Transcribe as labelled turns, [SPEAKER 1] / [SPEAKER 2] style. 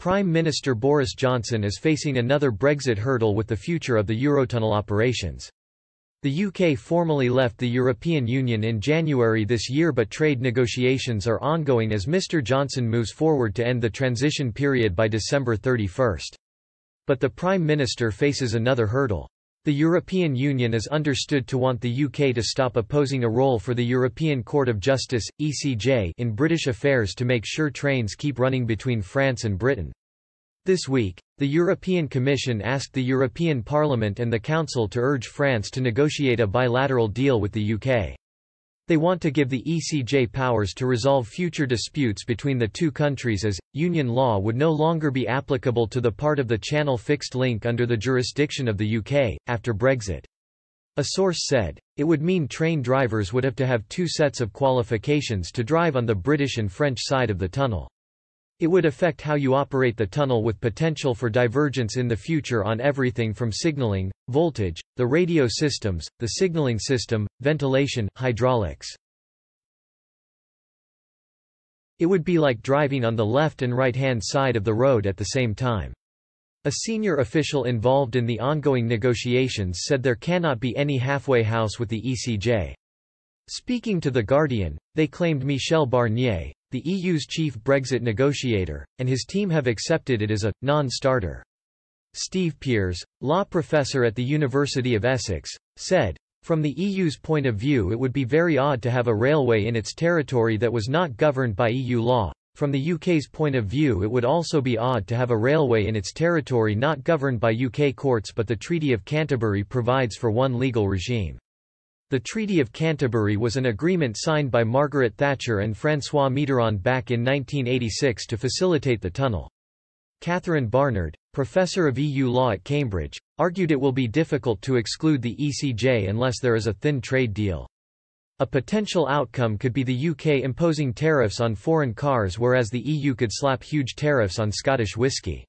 [SPEAKER 1] Prime Minister Boris Johnson is facing another Brexit hurdle with the future of the Eurotunnel operations. The UK formally left the European Union in January this year, but trade negotiations are ongoing as Mr Johnson moves forward to end the transition period by December 31. But the Prime Minister faces another hurdle. The European Union is understood to want the UK to stop opposing a role for the European Court of Justice (ECJ) in British affairs to make sure trains keep running between France and Britain. This week, the European Commission asked the European Parliament and the Council to urge France to negotiate a bilateral deal with the UK. They want to give the ECJ powers to resolve future disputes between the two countries, as Union law would no longer be applicable to the part of the Channel fixed link under the jurisdiction of the UK, after Brexit. A source said, it would mean train drivers would have to have two sets of qualifications to drive on the British and French side of the tunnel. It would affect how you operate the tunnel, with potential for divergence in the future on everything from signaling, voltage, the radio systems, the signaling system, ventilation, hydraulics. It would be like driving on the left and right-hand side of the road at the same time. A senior official involved in the ongoing negotiations said there cannot be any halfway house with the ECJ. Speaking to The Guardian, they claimed Michel Barnier, the EU's chief Brexit negotiator, and his team have accepted it as a non-starter. Steve Pearce, law professor at the University of Essex, said, "From the EU's point of view, it would be very odd to have a railway in its territory that was not governed by EU law. From the UK's point of view, it would also be odd to have a railway in its territory not governed by UK courts, but the Treaty of Canterbury provides for one legal regime." The Treaty of Canterbury was an agreement signed by Margaret Thatcher and François Mitterrand back in 1986 to facilitate the tunnel. Catherine Barnard, professor of EU law at Cambridge, argued it will be difficult to exclude the ECJ unless there is a thin trade deal. A potential outcome could be the UK imposing tariffs on foreign cars, whereas the EU could slap huge tariffs on Scottish whisky.